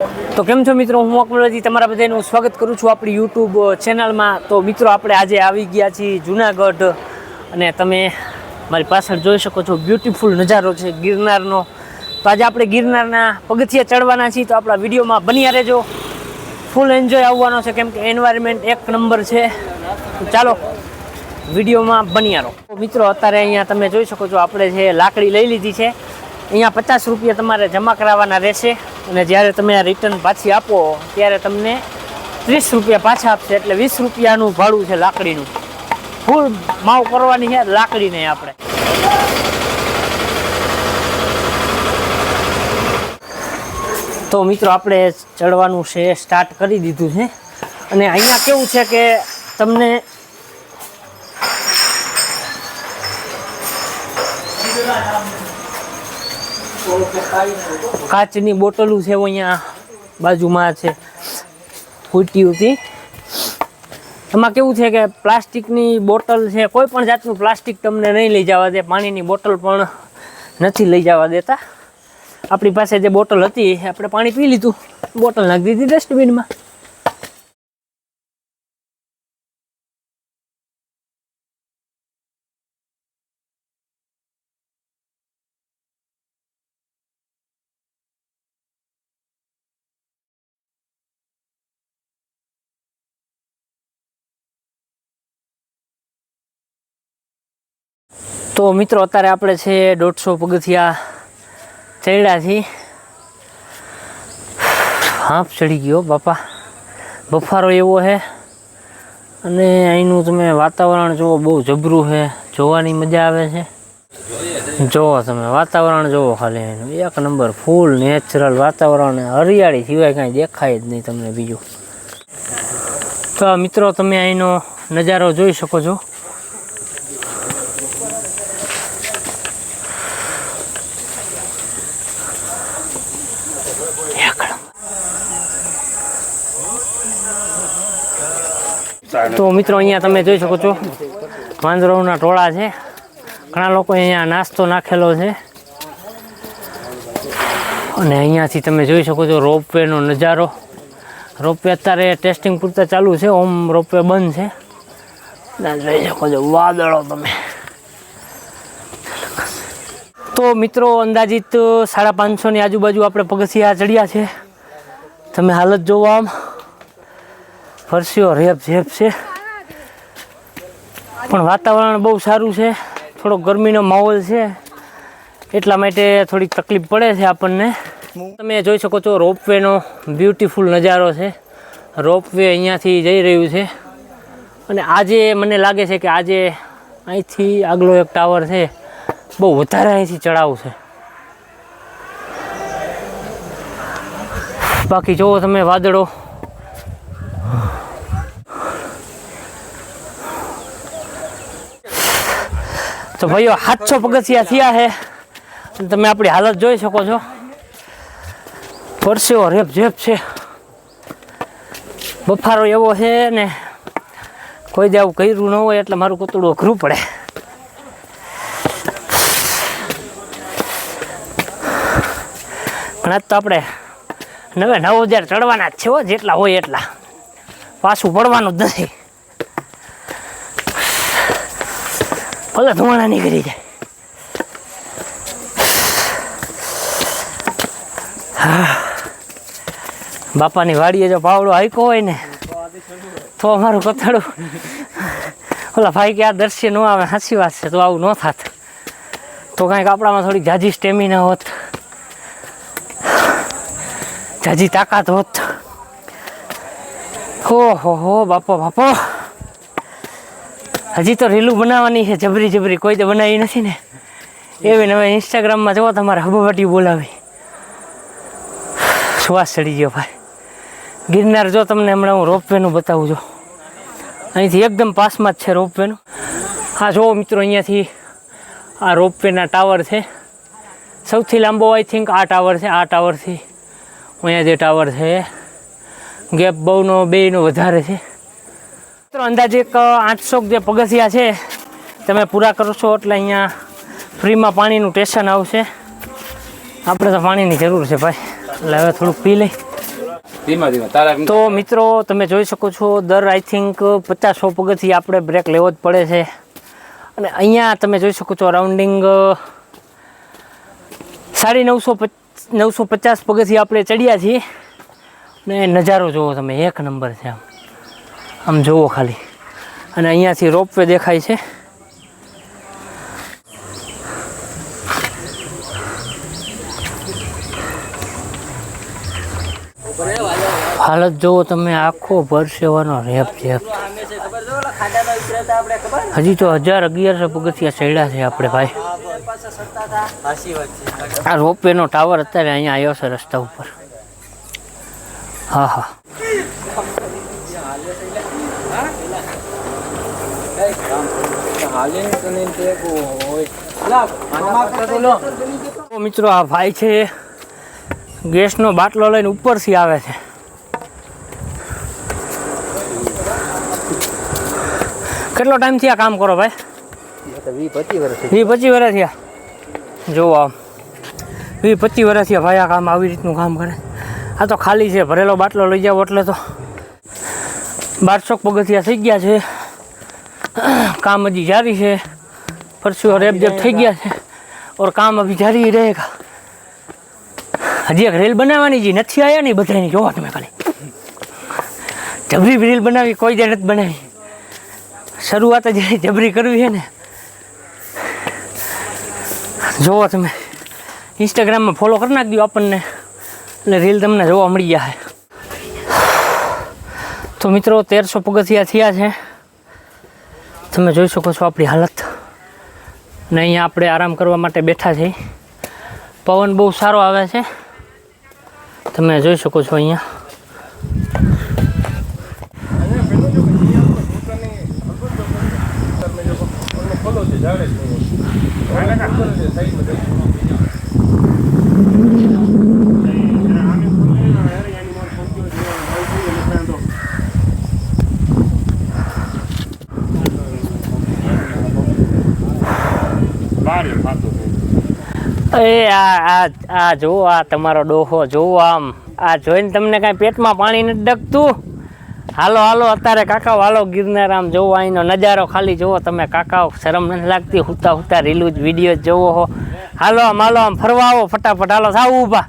તો કેમ છો મિત્રો, હું અકબરજી તમારા બધાનું સ્વાગત કરું છું આપણી યુટ્યુબ ચેનલમાં। તો મિત્રો આપણે આજે આવી ગયા છીએ જુનાગઢ અને તમે મારી પાછળ જોઈ શકો છો બ્યુટીફુલ નજારો છે ગિરનારનો। તો આજે આપણે ગિરનારના પગથિયા ચડવાના છીએ, તો આપણા વિડીયોમાં બન્યા રહેજો, ફૂલ એન્જોય આવવાનો છે કેમ કે એન્વાયરમેન્ટ એક નંબર છે। તો ચાલો વિડીયોમાં બન્યા રહો। તો મિત્રો અત્યારે અહીંયા તમે જોઈ શકો છો આપણે જે લાકડી લઈ લીધી છે, અહીંયા 50 રૂપિયા તમારે જમા કરાવવાના રહેશે અને જ્યારે તમે આ રિટર્ન પાછી આપો ત્યારે તમને 30 રૂપિયા પાછા આપશે, એટલે 20 રૂપિયાનું ભાડું છે લાકડીનું। ફૂલ માવ કરવાની છે લાકડીને આપણે। તો મિત્રો આપણે ચડવાનું છે સ્ટાર્ટ કરી દીધું છે અને અહીંયા કેવું છે કે તમને કાચની બોટલું છે અહીંયા બાજુમાં છે ફૂટી હતી। એમાં કેવું છે કે પ્લાસ્ટિકની બોટલ છે, કોઈ પણ જાતનું પ્લાસ્ટિક તમને નહીં લઈ જવા દે, પાણીની બોટલ પણ નથી લઈ જવા દેતા। આપણી પાસે જે બોટલ હતી આપણે પાણી પી લીધું, બોટલ નાખી દીધી ડસ્ટબિનમાં। તો મિત્રો અત્યારે આપણે છે 150 પગથિયા ચડ્યા છીએ। હાંફ ચડી ગયો બાપા, બફારો એવો છે અને અહીંનું તમે વાતાવરણ જુઓ, બહુ જબરું છે, જોવાની મજા આવે છે। જુઓ તમે વાતાવરણ જુઓ, ખાલી એનું એક નંબર, ફૂલ નેચરલ વાતાવરણ, હરિયાળી સિવાય કાંઈ દેખાય જ નહીં તમને બીજું। તો મિત્રો તમે અહીંનો નજારો જોઈ શકો છો। તો મિત્રો અહીંયા તમે જોઈ શકો છો વાંદરાઓના ટોળા છે, ઘણા લોકો અહીંયા નાસ્તો નાખેલો છે અને અહીંયાથી તમે જોઈ શકો છો રોપવેનો નજારો। રોપવે અત્યારે ટેસ્ટિંગ પૂરતા ચાલુ છે, ઓમ રોપવે બંધ છે। જોઈ શકો છો વાદળો તમે। તો મિત્રો અંદાજિત 550 ની આજુબાજુ આપણે પગથિયા ચડ્યા છે। તમે હાલત જોવો, આમ ફરસીઓ રેપ ઝેપ છે પણ વાતાવરણ બહુ સારું છે। થોડો ગરમીનો માહોલ છે એટલા માટે થોડીક તકલીફ પડે છે આપણને। તમે જોઈ શકો છો રોપવેનો બ્યુટીફુલ નજારો છે। રોપવે અહીંયાથી જઈ રહ્યું છે અને આજે મને લાગે છે કે આજે અહીંથી આગલો એક ટાવર છે, બહુ વધારે અહીંથી ચડાવ છે। બાકી જુઓ તમે વાદળો, તો ભાઈઓ 700 પગથિયા થયા છે અને તમે આપણી હાલત જોઈ શકો છો, પરસેવો રેપ ઝેપ છે, બફારો એવો છે ને કોઈ દે આવું કર્યું ન હોય એટલે મારું કૂતરું અઘરું પડે। ઘણા તો આપણે 9000 ચડવાના જ છે હો, જેટલા હોય એટલા, પાછું પડવાનું જ નથી, ભલે ધુમાડા નીકળી જાય। હા, બાપાની વાડીએ જો પાવડો હાઈકો હોય ને તો અમારું કથાડું, ઓલા ભાઈ કે આ દર્શન ન આવે, સાચી વાત છે, તો આવું ન થાત તો કાંઈક આપણામાં થોડીક ઝાઝી સ્ટેમિના હોત, ઝાઝી તાકાત હોત। હો બાપા બાપા, હજી તો રીલું બનાવવાની છે જબરી જબરી, કોઈ તો બનાવી નથી ને એવી હવે ઇન્સ્ટાગ્રામમાં જુઓ તમારે હબવાટી બોલાવી। શ્વાસ ચડી ગયો ભાઈ। ગિરનાર જો તમને હમણાં હું રોપવેનું બતાવું છું, અહીંથી એકદમ પાસમાં જ છે રોપવેનું। હા જુઓ મિત્રો, અહીંયાથી આ રોપવેના ટાવર છે, સૌથી લાંબો આઈ થિંક આ ટાવર છે। આ ટાવરથી અહીંયા જે ટાવર છે ગેપ બહુનો બેયનો વધારે છે। મિત્રો અંદાજે 800 જે પગથિયા છે તમે પૂરા કરશો એટલે અહીંયા ફ્રીમાં પાણીનું સ્ટેશન આવશે। આપણે તો પાણીની જરૂર છે ભાઈ, એટલે હવે થોડુંક પી લઈ। ધીમા ધીમા તારા તો મિત્રો તમે જોઈ શકો છો દર આઈ થિંક 50-100 પગથી આપણે બ્રેક લેવો જ પડે છે. અને અહીંયા તમે જોઈ શકો છો રાઉન્ડિંગ 950 પગથી આપણે ચડ્યા છીએ. ને નજારો જુઓ તમે, એક નંબર છે. આમ જુઓ ખાલી. અને અહીંયાથી રોપવે દેખાય છે. હાલત જુઓ તમે, આખો પરસેવાનો રેપ છે. હજી તો 1000-1100 પગથિયા ચડ્યા છે આપણે ભાઈ. આ રોપવેનો ટાવર અત્યારે અહીંયા આવ્યો છે રસ્તા ઉપર. હા. મિત્રો આ ભાઈ છે ગેસનો બાટલો લઈને ઉપરથી આવે છે. કેટલો ટાઈમથી આ કામ કરો ભાઈ? 20-25 વર્ષ થયા. જુઓ આમ 20-25 વર્ષ થયા ભાઈ આ કામ આવી રીતનું કામ કરે. આ તો ખાલી છે, ભરેલો બાટલો લઈ જાવ એટલે તો 1200 પગથિયા થઈ ગયા છે. काम अभी जारी है, परसों रेप जब થઈ ગયા છે और काम अभी जारी रहेगा. હજી એક રેલ બનાવવાની છે, નથી આયા નહીં બધાની. જોવા તમે ખાલી જબરી રેલ બનાવી, કોઈ જ નથી બનાવી. શરૂઆત જ જબરી કરવી છે ને. જોવો તમે ઇન્સ્ટાગ્રામમાં ફોલો કરી નાખજો આપણને, એટલે રીલ તમને જોવા મળી જાય. તો મિત્રો 1300 પગથિયા થયા છે. તમે જોઈ શકો છો આપણી હાલત. ને અહીંયા આપણે આરામ કરવા માટે બેઠા છીએ. પવન બહુ સારો આવે છે, તમે જોઈ શકો છો અહીંયા. આ જુઓ, આ તમારો ડોહો જુઓ. આમ આ જોઈને તમને કાંઈ પેટમાં પાણી નથી ડગતું? હાલો હાલો અત્યારે કાકાઓ, હાલો ગિરનાર. આમ જોવો અહીંનો નજારો ખાલી જુઓ તમે કાકાઓ. શરમ નથી લાગતી? હુતા હુતા રીલું જ વિડીયો જ જોવો હો. હાલો આમ ફરવા આવો ફટાફટ. હાલો થાવ ઊભા.